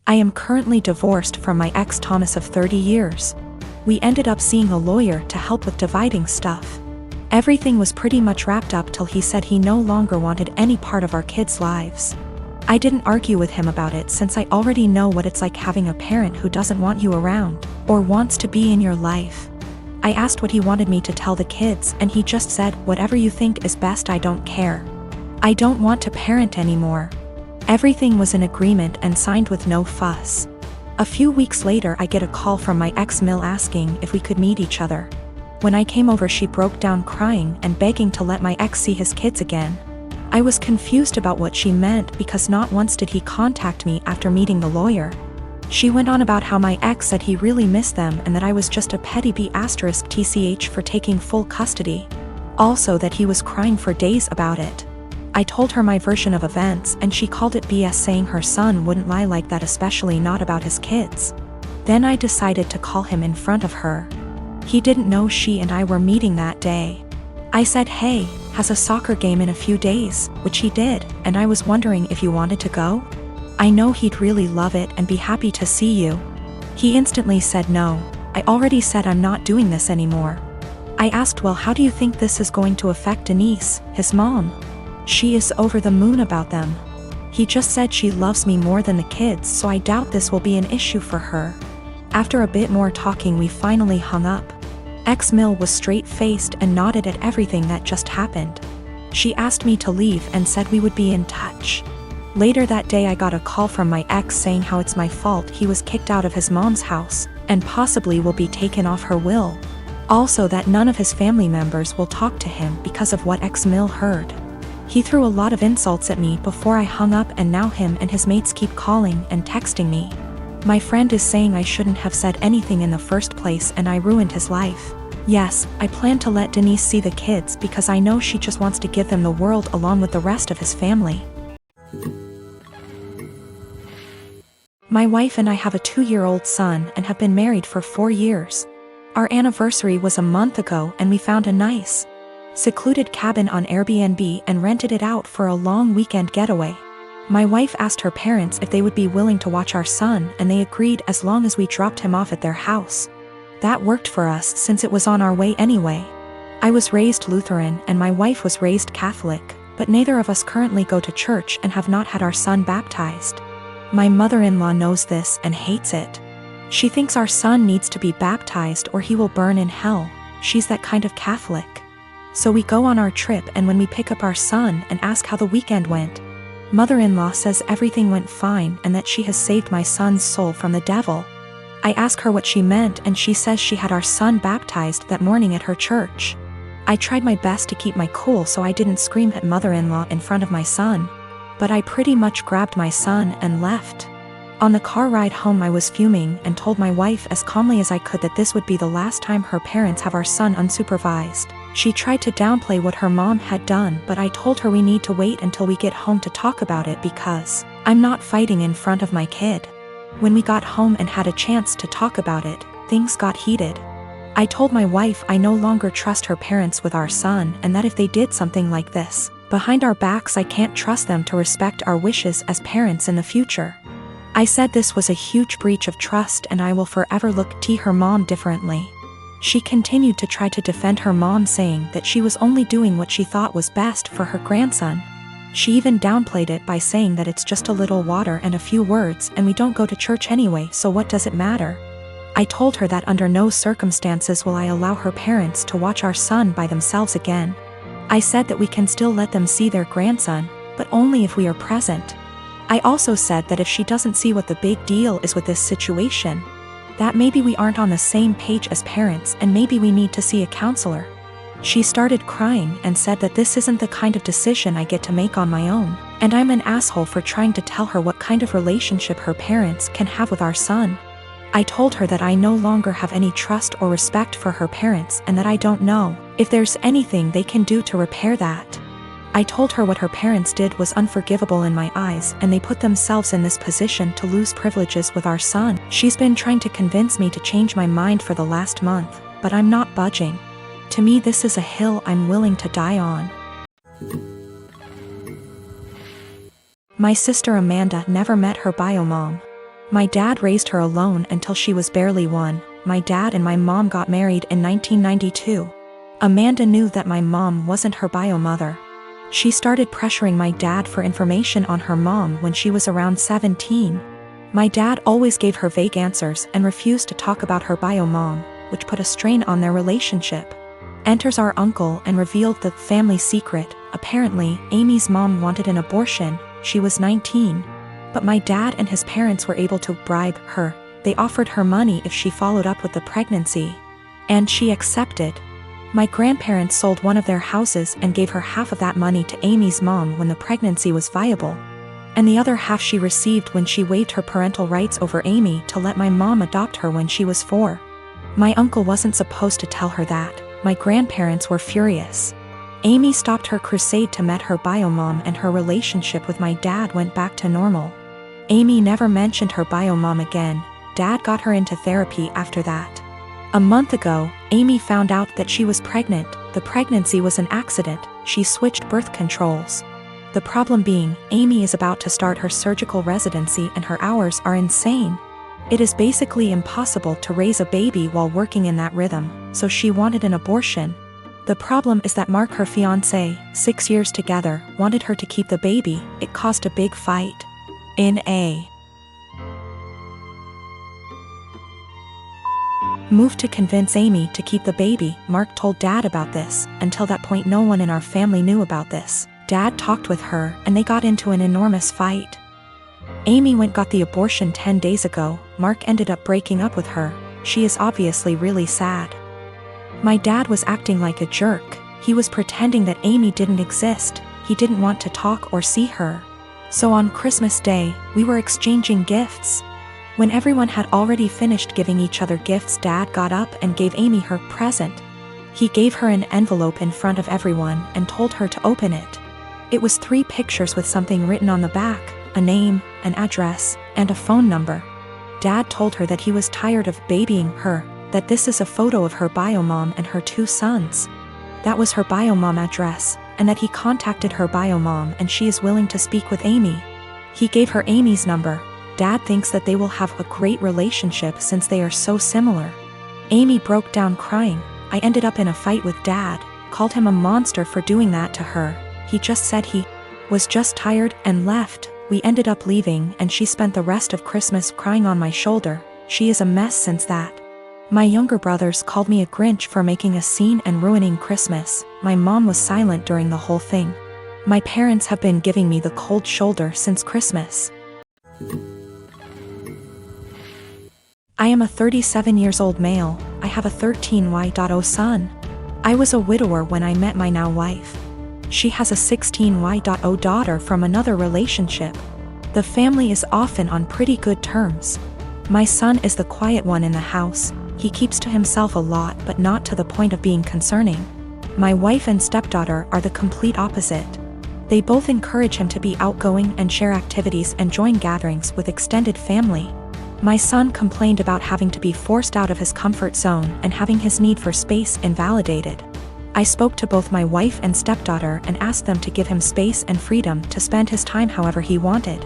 I am currently divorced from my ex Thomas of 30 years. We ended up seeing a lawyer to help with dividing stuff. Everything was pretty much wrapped up till he said he no longer wanted any part of our kids' lives. I didn't argue with him about it since I already know what it's like having a parent who doesn't want you around, or wants to be in your life. I asked what he wanted me to tell the kids and he just said, "Whatever you think is best, I don't care. I don't want to parent anymore." Everything was in agreement and signed with no fuss. A few weeks later I get a call from my ex-mill asking if we could meet each other. When I came over she broke down crying and begging to let my ex see his kids again. I was confused about what she meant because not once did he contact me after meeting the lawyer. She went on about how my ex said he really missed them and that I was just a petty B*TCH for taking full custody. Also that he was crying for days about it. I told her my version of events and she called it BS, saying her son wouldn't lie like that, especially not about his kids. Then I decided to call him in front of her. He didn't know she and I were meeting that day. I said, "Hey, has a soccer game in a few days," which he did, and I was wondering if you wanted to go? I know he'd really love it and be happy to see you. He instantly said no. I already said I'm not doing this anymore. I asked, "Well, how do you think this is going to affect Denise, his mom?" She is over the moon about them. He just said she loves me more than the kids, so I doubt this will be an issue for her. After a bit more talking we finally hung up. Ex-Mill was straight-faced and nodded at everything that just happened. She asked me to leave and said we would be in touch. Later that day I got a call from my ex saying how it's my fault he was kicked out of his mom's house, and possibly will be taken off her will. Also that none of his family members will talk to him because of what ex-Mill heard. He threw a lot of insults at me before I hung up, and now him and his mates keep calling and texting me. My friend is saying I shouldn't have said anything in the first place and I ruined his life. Yes, I plan to let Denise see the kids because I know she just wants to give them the world along with the rest of his family. My wife and I have a 2-year-old son and have been married for 4 years. Our anniversary was a month ago and we found a nice, secluded cabin on Airbnb and rented it out for a long weekend getaway. My wife asked her parents if they would be willing to watch our son and they agreed as long as we dropped him off at their house. That worked for us since it was on our way anyway. I was raised Lutheran and my wife was raised Catholic, but neither of us currently go to church and have not had our son baptized. My mother-in-law knows this and hates it. She thinks our son needs to be baptized or he will burn in hell. She's that kind of Catholic. So we go on our trip and when we pick up our son and ask how the weekend went, mother-in-law says everything went fine and that she has saved my son's soul from the devil. I ask her what she meant and she says she had our son baptized that morning at her church. I tried my best to keep my cool so I didn't scream at mother-in-law in front of my son, but I pretty much grabbed my son and left. On the car ride home I was fuming and told my wife as calmly as I could that this would be the last time her parents have our son unsupervised. She tried to downplay what her mom had done, but I told her we need to wait until we get home to talk about it because I'm not fighting in front of my kid. When we got home and had a chance to talk about it, things got heated. I told my wife I no longer trust her parents with our son and that if they did something like this behind our backs I can't trust them to respect our wishes as parents in the future. I said this was a huge breach of trust and I will forever look at her mom differently. She continued to try to defend her mom, saying that she was only doing what she thought was best for her grandson. She even downplayed it by saying that it's just a little water and a few words and we don't go to church anyway, so what does it matter? I told her that under no circumstances will I allow her parents to watch our son by themselves again. I said that we can still let them see their grandson, but only if we are present. I also said that if she doesn't see what the big deal is with this situation, that maybe we aren't on the same page as parents and maybe we need to see a counselor. She started crying and said that this isn't the kind of decision I get to make on my own, and I'm an asshole for trying to tell her what kind of relationship her parents can have with our son. I told her that I no longer have any trust or respect for her parents and that I don't know if there's anything they can do to repair that. I told her what her parents did was unforgivable in my eyes and they put themselves in this position to lose privileges with our son. She's been trying to convince me to change my mind for the last month, but I'm not budging. To me this is a hill I'm willing to die on. My sister Amanda never met her bio mom. My dad raised her alone until she was barely 1. My dad and my mom got married in 1992. Amanda knew that my mom wasn't her bio mother. She started pressuring my dad for information on her mom when she was around 17. My dad always gave her vague answers and refused to talk about her bio mom, which put a strain on their relationship. Enters our uncle and revealed the family secret. Apparently, Amy's mom wanted an abortion. She was 19. But my dad and his parents were able to bribe her. They offered her money if she followed up with the pregnancy. And she accepted. My grandparents sold one of their houses and gave her half of that money to Amy's mom when the pregnancy was viable. And the other half she received when she waived her parental rights over Amy to let my mom adopt her when she was 4. My uncle wasn't supposed to tell her that. My grandparents were furious. Amy stopped her crusade to met her bio mom, and her relationship with my dad went back to normal. Amy never mentioned her bio mom again. Dad got her into therapy after that. A month ago, Amy found out that she was pregnant. The pregnancy was an accident. She switched birth controls. The problem being, Amy is about to start her surgical residency and her hours are insane. It is basically impossible to raise a baby while working in that rhythm, so she wanted an abortion. The problem is that Mark, her fiancé, 6 years together, wanted her to keep the baby. It caused a big fight. In a move to convince Amy to keep the baby, Mark told Dad about this. Until that point, no one in our family knew about this. Dad talked with her, and they got into an enormous fight. Amy got the abortion 10 days ago. Mark ended up breaking up with her. She is obviously really sad. My dad was acting like a jerk. He was pretending that Amy didn't exist. He didn't want to talk or see her. So on Christmas Day, we were exchanging gifts. When everyone had already finished giving each other gifts, Dad got up and gave Amy her present. He gave her an envelope in front of everyone and told her to open it. It was 3 pictures with something written on the back, a name, an address, and a phone number. Dad told her that he was tired of babying her, that this is a photo of her bio mom and her 2 sons. That was her bio mom address, and that he contacted her bio mom and she is willing to speak with Amy. He gave her Amy's number. Dad thinks that they will have a great relationship since they are so similar. Amy broke down crying. I ended up in a fight with Dad, called him a monster for doing that to her. He just said he was just tired and left. We ended up leaving and she spent the rest of Christmas crying on my shoulder. She is a mess since that. My younger brothers called me a Grinch for making a scene and ruining Christmas. My mom was silent during the whole thing. My parents have been giving me the cold shoulder since Christmas. I am a 37 years old male. I have a 13Y.0 son. I was a widower when I met my now wife. She has a 16Y.0 daughter from another relationship. The family is often on pretty good terms. My son is the quiet one in the house. He keeps to himself a lot, but not to the point of being concerning. My wife and stepdaughter are the complete opposite. They both encourage him to be outgoing and share activities and join gatherings with extended family. My son complained about having to be forced out of his comfort zone and having his need for space invalidated. I spoke to both my wife and stepdaughter and asked them to give him space and freedom to spend his time however he wanted.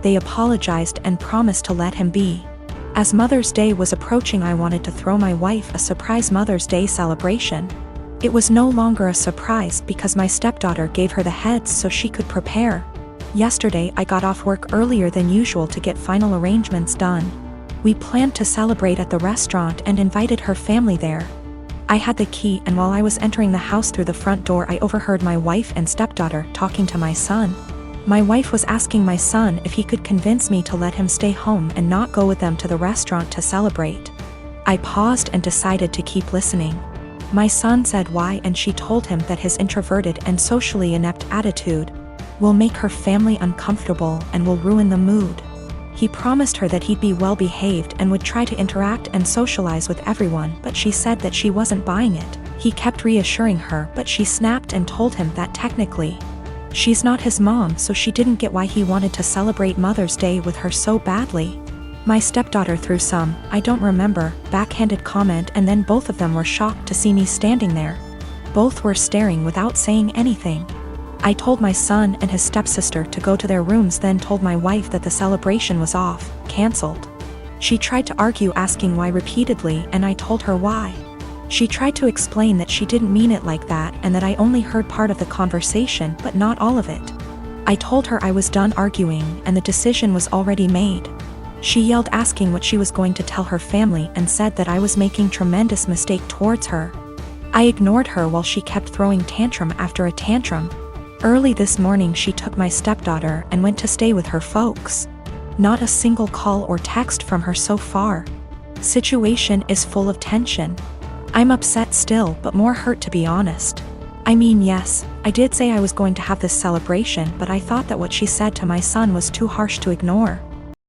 They apologized and promised to let him be. As Mother's Day was approaching, I wanted to throw my wife a surprise Mother's Day celebration. It was no longer a surprise because my stepdaughter gave her the heads so she could prepare. Yesterday I got off work earlier than usual to get final arrangements done. We planned to celebrate at the restaurant and invited her family there. I had the key, and while I was entering the house through the front door, I overheard my wife and stepdaughter talking to my son. My wife was asking my son if he could convince me to let him stay home and not go with them to the restaurant to celebrate. I paused and decided to keep listening. My son said why, and she told him that his introverted and socially inept attitude will make her family uncomfortable and will ruin the mood. He promised her that he'd be well behaved and would try to interact and socialize with everyone, but she said that she wasn't buying it. He kept reassuring her, but she snapped and told him that technically she's not his mom, so she didn't get why he wanted to celebrate Mother's Day with her so badly. My stepdaughter threw some, I don't remember, backhanded comment, and then both of them were shocked to see me standing there. Both were staring without saying anything. I told my son and his stepsister to go to their rooms, then told my wife that the celebration was off, cancelled. She tried to argue, asking why repeatedly, and I told her why. She tried to explain that she didn't mean it like that and that I only heard part of the conversation but not all of it. I told her I was done arguing and the decision was already made. She yelled, asking what she was going to tell her family, and said that I was making tremendous mistake towards her. I ignored her while she kept throwing tantrum after a tantrum. Early this morning she took my stepdaughter and went to stay with her folks. Not a single call or text from her so far. Situation is full of tension. I'm upset still, but more hurt, to be honest. I mean, yes, I did say I was going to have this celebration, but I thought that what she said to my son was too harsh to ignore.